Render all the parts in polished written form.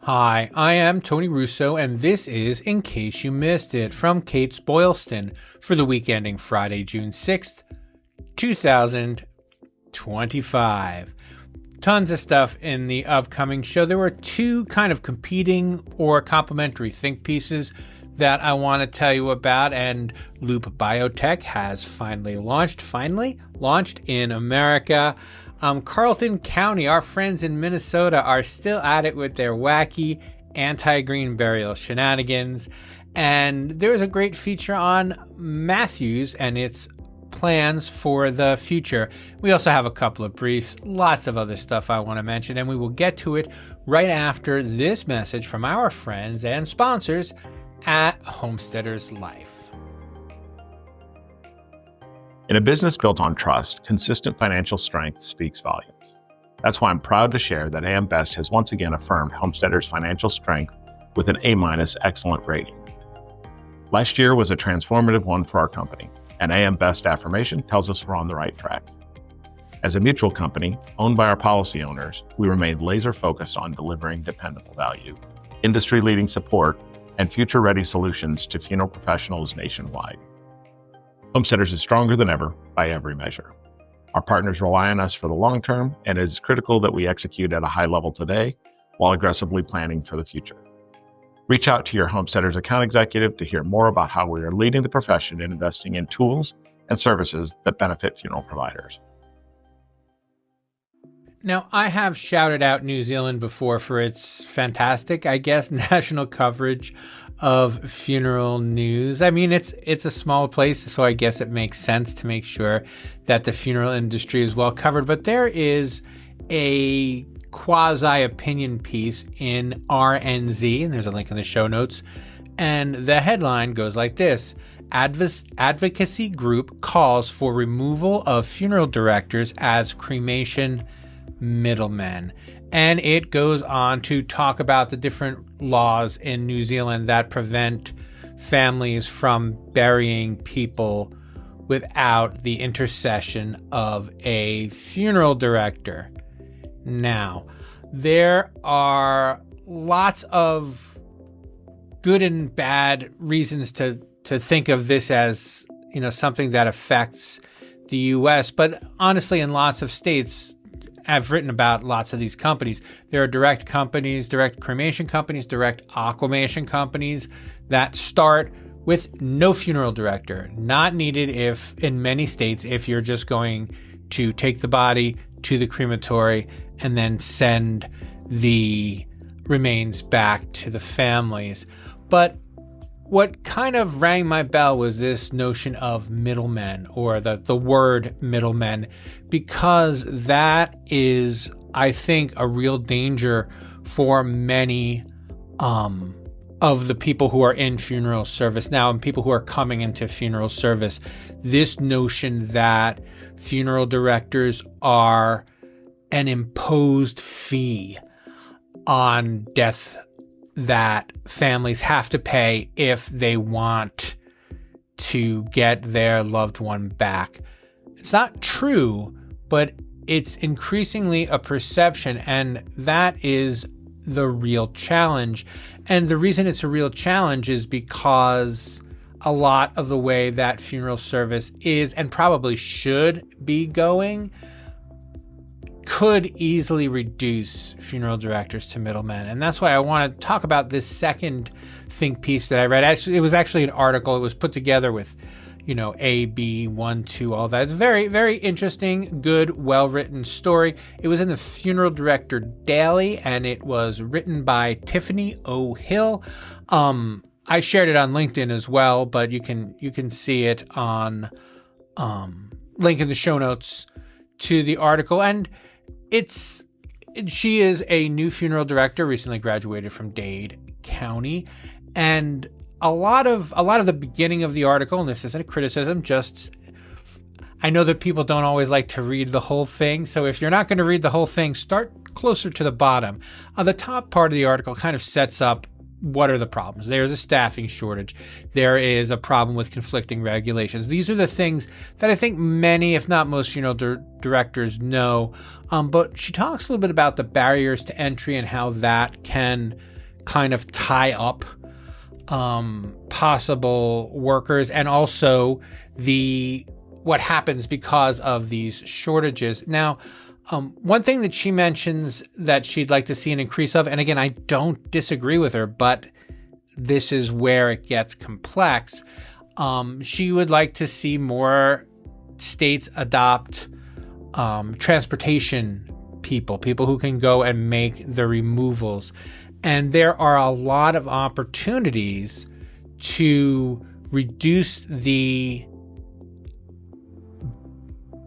Hi, I am Tony Russo, and this is In Case You Missed It from Kates-Boylston for the week ending Friday, June 6th, 2025. Tons of stuff in the upcoming show. There were two kind of competing or complementary think pieces that I want to tell you about, and Loop Biotech has finally launched in America. Carleton County, our friends in Minnesota, are still at it with their wacky anti-green burial shenanigans. And there's a great feature on Matthews and its plans for the future. We also have a couple of briefs, lots of other stuff I want to mention, and we will get to it right after this message from our friends and sponsors at Homesteaders Life. In a business built on trust, consistent financial strength speaks volumes. That's why I'm proud to share that AM Best has once again affirmed Homesteaders' financial strength with an A- excellent rating. Last year was a transformative one for our company, and AM Best affirmation tells us we're on the right track. As a mutual company owned by our policy owners, we remain laser focused on delivering dependable value, industry-leading support, and future-ready solutions to funeral professionals nationwide. Homesteaders is stronger than ever by every measure. Our partners rely on us for the long term, and it is critical that we execute at a high level today while aggressively planning for the future. Reach out to your Homesteaders account executive to hear more about how we are leading the profession in investing in tools and services that benefit funeral providers. Now, I have shouted out New Zealand before for its fantastic, national coverage of funeral news. I mean, it's a small place, so I guess it makes sense to make sure that the funeral industry is well covered. But there is a quasi-opinion piece in RNZ, and there's a link in the show notes. And the headline goes like this: Advocacy group calls for removal of funeral directors as cremation middlemen. And it goes on to talk about the different laws in New Zealand that prevent families from burying people without the intercession of a funeral director. Now, there are lots of good and bad reasons to think of this as, something that affects the US, but honestly, in lots of states, I've written about lots of these companies. There are direct companies, direct cremation companies, direct aquamation companies that start with no funeral director, not needed in many states if you're just going to take the body to the crematory and then send the remains back to the families. But what kind of rang my bell was this notion of middlemen, or the word middlemen, because that is, I think, a real danger for many of the people who are in funeral service now and people who are coming into funeral service. This notion that funeral directors are an imposed fee on death that families have to pay if they want to get their loved one back. It's not true, but it's increasingly a perception, and that is the real challenge. And the reason it's a real challenge is because a lot of the way that funeral service is and probably should be going could easily reduce funeral directors to middlemen. And that's why I want to talk about this second think piece that I read. Actually, it was actually an article. It was put together with, A, B, 1, 2, all that. It's a very, very interesting, good, well-written story. It was in the Funeral Director Daily, and it was written by Tiffany O'Hill. I shared it on LinkedIn as well, but you can see it on link in the show notes to the article. And she is a new funeral director, recently graduated from Dade County, and a lot of the beginning of the article, and this isn't a criticism, just I know that people don't always like to read the whole thing, so if you're not going to read the whole thing, start closer to the bottom. The top part of the article kind of sets up what are the problems. There's a staffing shortage. There is a problem with conflicting regulations. These are the things that I think many, if not most, funeral directors know. But she talks a little bit about the barriers to entry and how that can kind of tie up possible workers, and also what happens because of these shortages. Now, one thing that she mentions that she'd like to see an increase of, and again, I don't disagree with her, but this is where it gets complex. She would like to see more states adopt transportation people who can go and make the removals. And there are a lot of opportunities to reduce the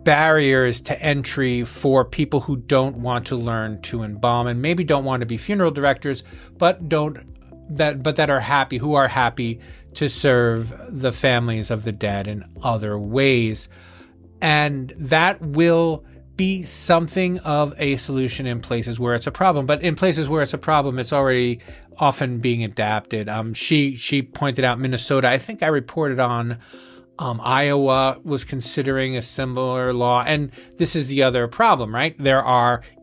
barriers to entry for people who don't want to learn to embalm and maybe don't want to be funeral directors, but that are happy to serve the families of the dead in other ways. And that will be something of a solution in places where it's a problem. But in places where it's a problem, it's already often being adapted. She pointed out Minnesota. I think I reported on Iowa was considering a similar law. And this is the other problem, right?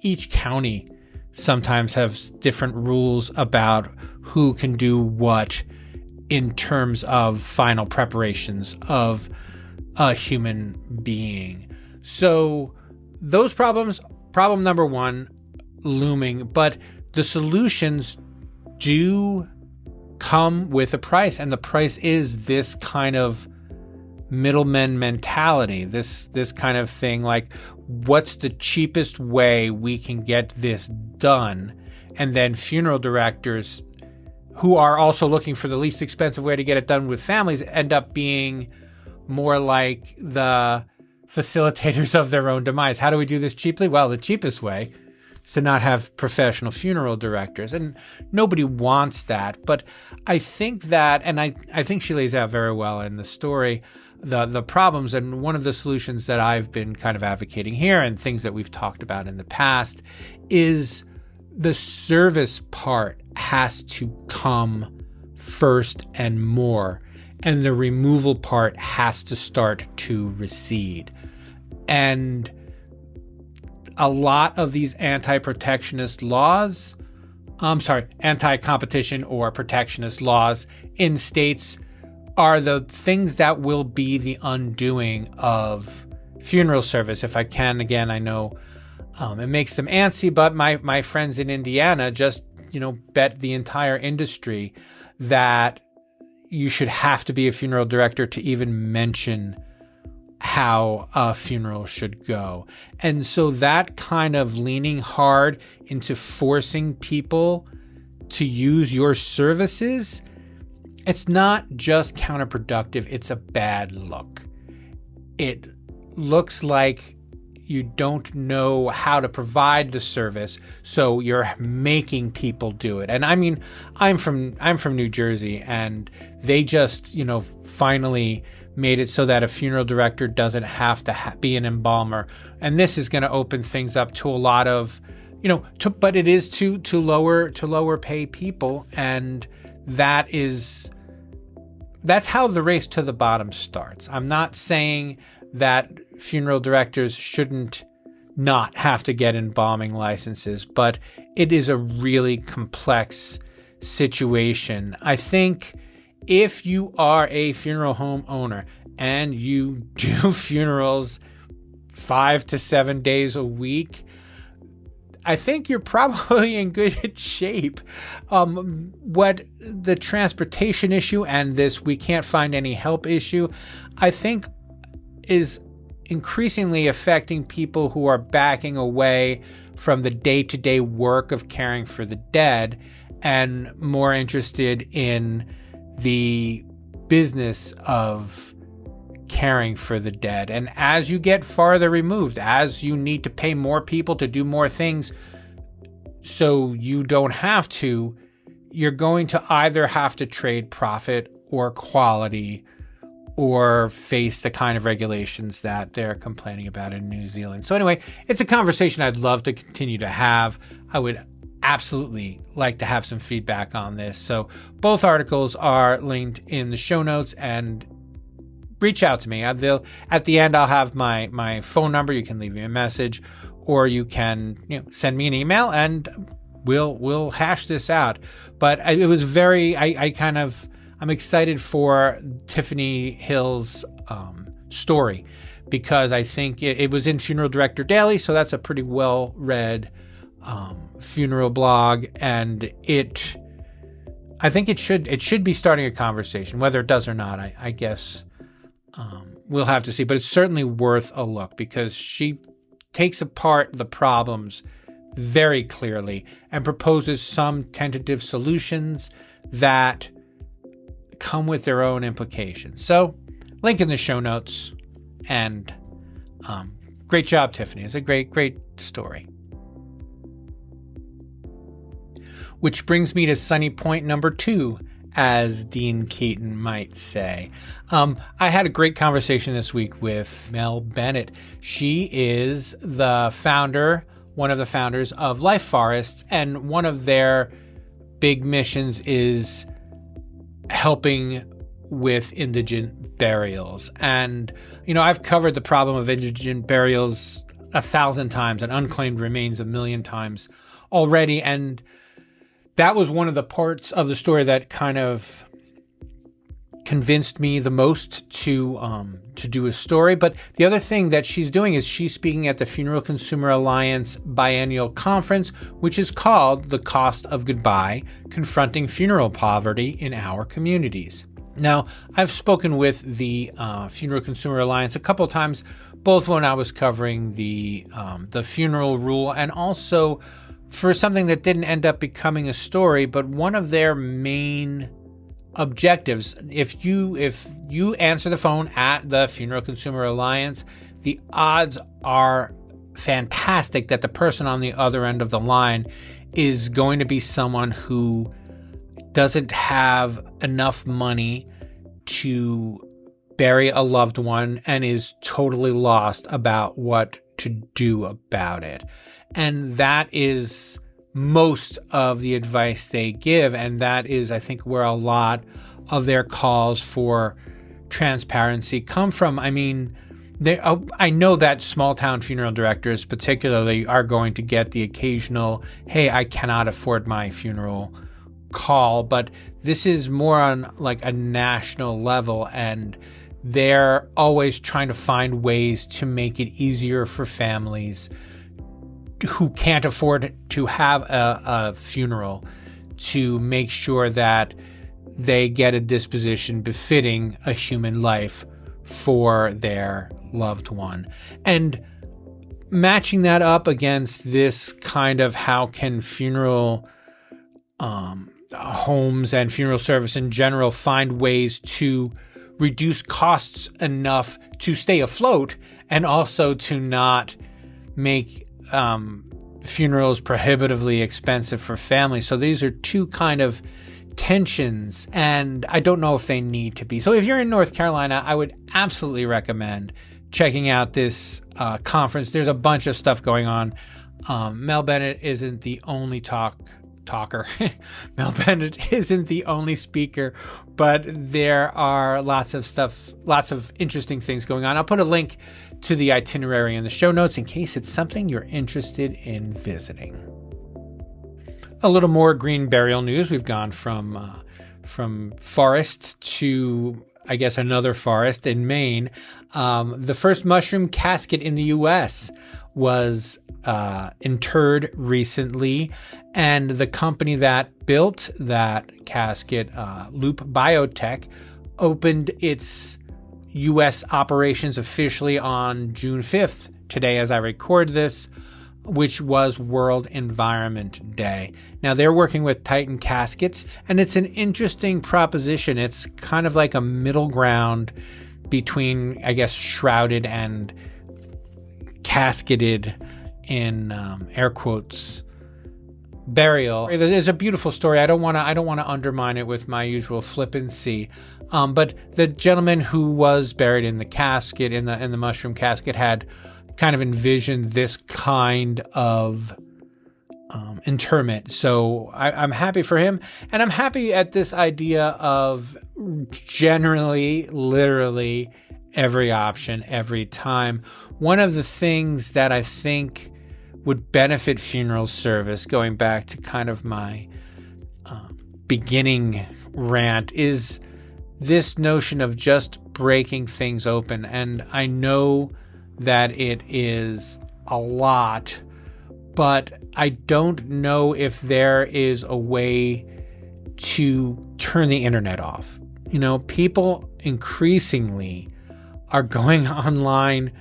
Each county sometimes has different rules about who can do what in terms of final preparations of a human being. So those problems, problem number one, looming, but the solutions do come with a price, and the price is this kind of middleman mentality, this kind of thing like, what's the cheapest way we can get this done? And then funeral directors who are also looking for the least expensive way to get it done with families end up being more like the facilitators of their own demise. How do we do this cheaply? Well, the cheapest way is to not have professional funeral directors, and nobody wants that. But I think that, and I think she lays out very well in the story, the problems, and one of the solutions that I've been kind of advocating here and things that we've talked about in the past is the service part has to come first and more, and the removal part has to start to recede. And a lot of these anti-protectionist laws, anti-competition or protectionist laws in states are the things that will be the undoing of funeral service. If I can, again, I know it makes them antsy, but my friends in Indiana just, bet the entire industry that you should have to be a funeral director to even mention how a funeral should go. And so that kind of leaning hard into forcing people to use your services, it's not just counterproductive, it's a bad look. It looks like you don't know how to provide the service, so you're making people do it. And I mean, I'm from New Jersey, and they just, finally made it so that a funeral director doesn't have to be an embalmer. And this is going to open things up to a lot of, but it is to lower pay people. And that's how the race to the bottom starts. I'm not saying that funeral directors shouldn't not have to get embalming licenses, but it is a really complex situation. I think if you are a funeral home owner and you do funerals 5 to 7 days a week, I think you're probably in good shape. What the transportation issue and this we can't find any help issue, I think is increasingly affecting people who are backing away from the day-to-day work of caring for the dead and more interested in the business of caring for the dead. And as you get farther removed, as you need to pay more people to do more things so you don't have to, you're going to either have to trade profit or quality or face the kind of regulations that they're complaining about in New Zealand. So anyway, it's a conversation I'd love to continue to have. I would absolutely like to have some feedback on this. So both articles are linked in the show notes, and reach out to me. At the end, I'll have my phone number. You can leave me a message, or you can send me an email, and we'll hash this out. But it was very, I'm excited for Tiffany Hill's story, because I think it was in Funeral Director Daily, so that's a pretty well-read funeral blog, and I think it should be starting a conversation. Whether it does or not, I guess we'll have to see. But it's certainly worth a look, because she takes apart the problems very clearly and proposes some tentative solutions that come with their own implications. So, link in the show notes. And great job, Tiffany. It's a great story. Which brings me to sunny point number 2, as Dean Keaton might say. I had a great conversation this week with Mel Bennett. She is one of the founders of Life Forests, and one of their big missions is helping with indigent burials. And, I've covered the problem of indigent burials 1,000 times and unclaimed remains 1,000,000 times already. And that was one of the parts of the story that kind of convinced me the most to do a story. But the other thing that she's doing is she's speaking at the Funeral Consumer Alliance biennial conference, which is called The Cost of Goodbye: Confronting Funeral Poverty in Our Communities. Now, I've spoken with the Funeral Consumer Alliance a couple of times, both when I was covering the funeral rule, and also for something that didn't end up becoming a story, but one of their main objectives. If you answer the phone at the Funeral Consumer Alliance, the odds are fantastic that the person on the other end of the line is going to be someone who doesn't have enough money to bury a loved one and is totally lost about what to do about it. And that is most of the advice they give. And that is, I think, where a lot of their calls for transparency come from. I mean, I know that small town funeral directors particularly are going to get the occasional, hey, I cannot afford my funeral call, but this is more on like a national level, and they're always trying to find ways to make it easier for families who can't afford to have a funeral to make sure that they get a disposition befitting a human life for their loved one. And matching that up against this kind of how can funeral homes and funeral service in general find ways to reduce costs enough to stay afloat and also to not make funerals prohibitively expensive for families. So these are two kind of tensions, and I don't know if they need to be. So if you're in North Carolina, I would absolutely recommend checking out this conference. There's a bunch of stuff going on. Mel Bennett isn't the only talker. Mel Bennett isn't the only speaker, but there are lots of interesting things going on. I'll put a link to the itinerary in the show notes in case it's something you're interested in visiting. A little more green burial news. We've gone from forests to, I guess, another forest in Maine. The first mushroom casket in the U.S. was interred recently, and the company that built that casket, Loop Biotech, opened its U.S. operations officially on June 5th, today as I record this, which was World Environment Day. Now, they're working with Titan Caskets, and it's an interesting proposition. It's kind of like a middle ground between, I guess, shrouded and casketed in air quotes burial. It's a beautiful story. I don't want to undermine it with my usual flippancy. But the gentleman who was buried in the casket, in the mushroom casket, had kind of envisioned this kind of interment. So I'm happy for him, and I'm happy at this idea of generally, literally every option, every time. One of the things that I think would benefit funeral service, going back to kind of my beginning rant, is this notion of just breaking things open. And I know that it is a lot, but I don't know if there is a way to turn the internet off. You know, people increasingly are going online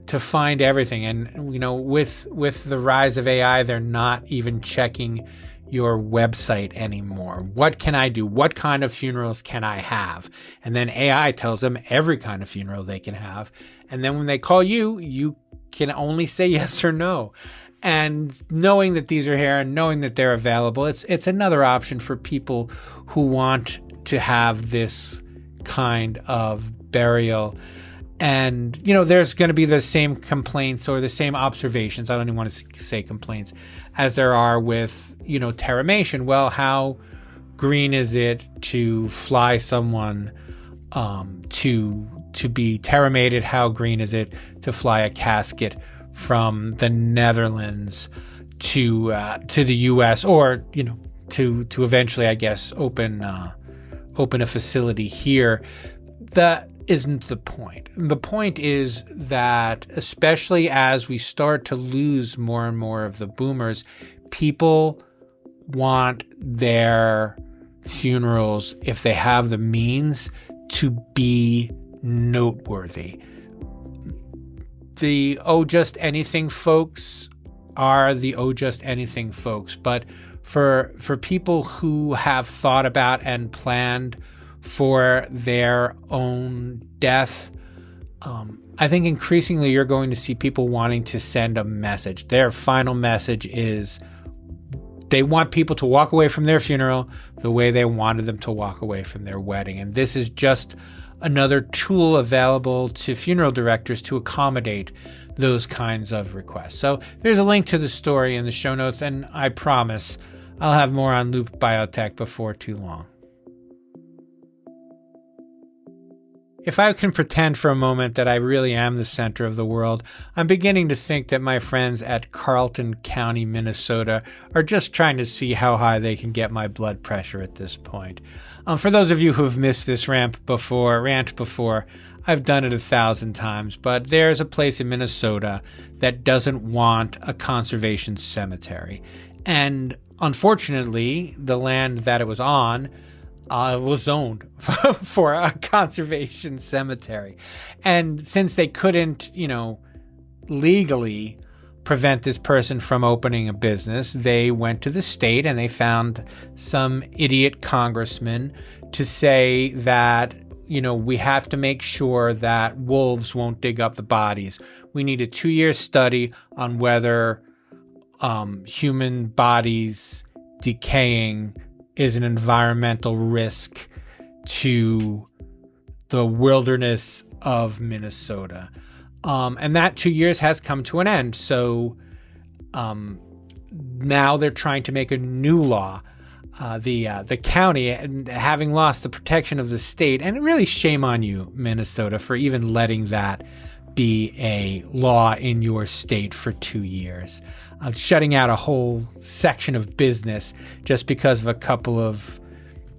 to find everything. And, you know, with the rise of AI, they're not even checking your website anymore. What can I do? What kind of funerals can I have? And then AI tells them every kind of funeral they can have. And then when they call you, you can only say yes or no. And knowing that these are here and knowing that they're available, it's another option for people who want to have this kind of burial. And, you know, there's going to be the same complaints or the same observations. I don't even want to say complaints as there are with, you know, terramation. Well, how green is it to fly someone to be terramated? How green is it to fly a casket from the Netherlands to the U.S. or, you know, to eventually, I guess, open a facility here? That isn't the point. The point is that, especially as we start to lose more and more of the boomers, people want their funerals, if they have the means, to be noteworthy. The Oh Just Anything folks are the Oh Just Anything folks, but for people who have thought about and planned for their own death, I think increasingly you're going to see people wanting to send a message. Their final message is they want people to walk away from their funeral the way they wanted them to walk away from their wedding. And this is just another tool available to funeral directors to accommodate those kinds of requests. So there's a link to the story in the show notes, and I promise I'll have more on Loop Biotech before too long. If I can pretend for a moment that I really am the center of the world, I'm beginning to think that my friends at Carleton County, Minnesota, are just trying to see how high they can get my blood pressure at this point. For those of you who've missed this rant before, I've done it 1,000 times, but there's a place in Minnesota that doesn't want a conservation cemetery. And unfortunately, the land that it was on was zoned for a conservation cemetery. And since they couldn't, you know, legally prevent this person from opening a business, they went to the state and they found some idiot congressman to say that, you know, we have to make sure that wolves won't dig up the bodies. We need a 2-year study on whether human bodies decaying is an environmental risk to the wilderness of Minnesota. And that 2 years has come to an end. So now they're trying to make a new law. The county, and having lost the protection of the state, and really shame on you, Minnesota, for even letting that be a law in your state for 2 years. Shutting out a whole section of business just because of a couple of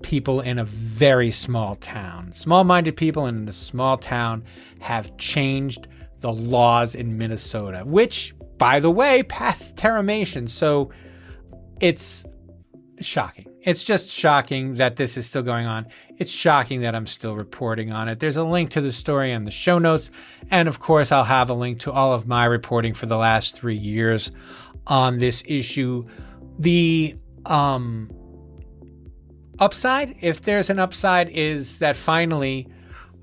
people in a very small town. Small-minded people in a small town have changed the laws in Minnesota, which, by the way, passed terramation. So it's shocking. It's just shocking that this is still going on. It's shocking that I'm still reporting on it. There's a link to the story in the show notes. And of course, I'll have a link to all of my reporting for the last 3 years on this issue. The upside, if there's an upside, is that finally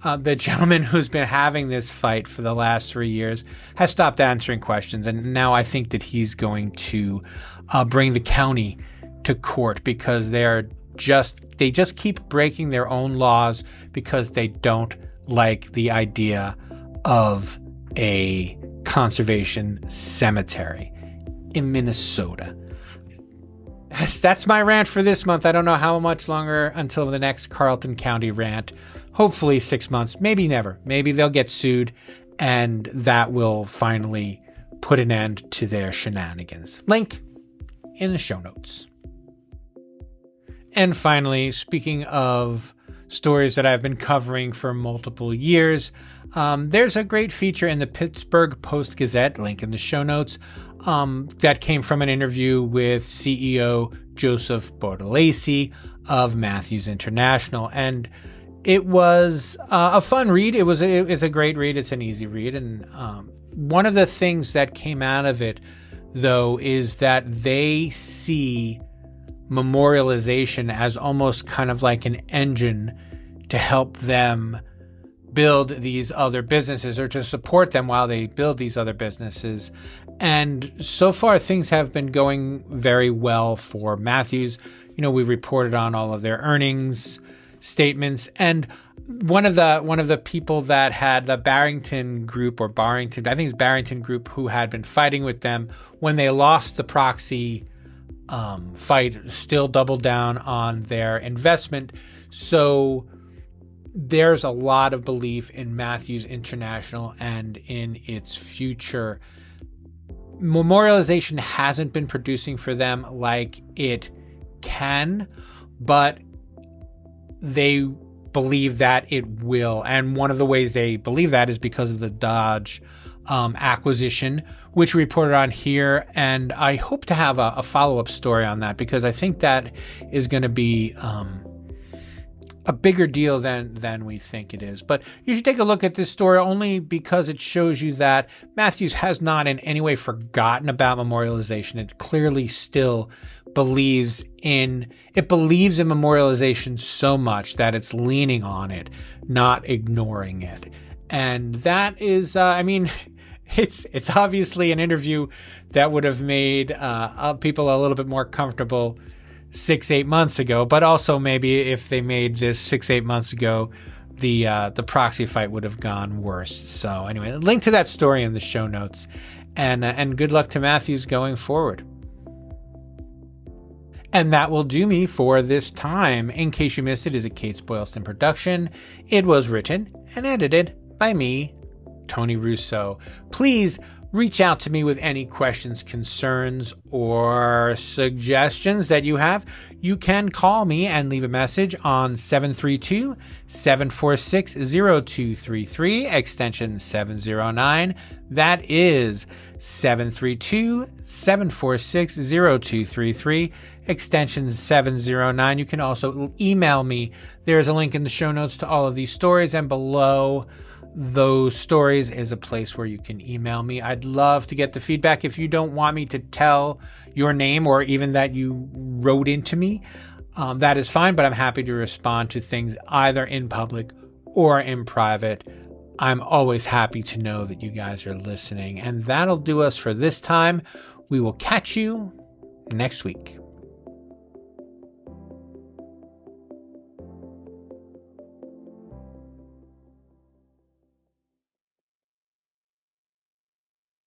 the gentleman who's been having this fight for the last 3 years has stopped answering questions. And now I think that he's going to bring the county to court because they just keep breaking their own laws because they don't like the idea of a conservation cemetery in Minnesota. That's my rant for this month. I don't know how much longer until the next Carleton County rant. Hopefully 6 months, maybe never. Maybe they'll get sued and that will finally put an end to their shenanigans. Link in the show notes. And finally, speaking of stories that I've been covering for multiple years, there's a great feature in the Pittsburgh Post-Gazette, link in the show notes, that came from an interview with CEO Joseph Bortolesi of Matthews International. And it was a fun read. It's a great read. It's an easy read. And one of the things that came out of it, though, is that they see memorialization as almost kind of like an engine to help them build these other businesses, or to support them while they build these other businesses. And so far, things have been going very well for Matthews. We've reported on all of their earnings statements, and one of the people that had the Barrington Group, or Barrington, I think it's Barrington Group, who had been fighting with them when they lost the proxy fight, still doubled down on their investment. So there's a lot of belief in Matthews International and in its future. Memorialization hasn't been producing for them like it can, but they believe that it will. And one of the ways they believe that is because of the Dodge acquisition, which we reported on here. And I hope to have a follow-up story on that, because I think that is going to be a bigger deal than we think it is. But you should take a look at this story only because it shows you that Matthews has not in any way forgotten about memorialization. It clearly still believes in memorialization so much that it's leaning on it, not ignoring it. And that is, it's obviously an interview that would have made people a little bit more comfortable 6-8 months ago, but also maybe if they made this 6-8 months ago, the proxy fight would have gone worse. So anyway, link to that story in the show notes, and good luck to Matthews going forward. And that will do me for this time. In case you missed it, is a Kates-Boylston production. It was written and edited by me, Tony Russo. Please reach out to me with any questions, concerns, or suggestions that you have. You can call me and leave a message on 732-746-0233, extension 709. That is 732-746-0233, extension 709. You can also email me. There's a link in the show notes to all of these stories, and below those stories is a place where you can email me. I'd love to get the feedback. If you don't want me to tell your name, or even that you wrote into me, that is fine, but I'm happy to respond to things either in public or in private. I'm always happy to know that you guys are listening. And that'll do us for this time. We will catch you next week.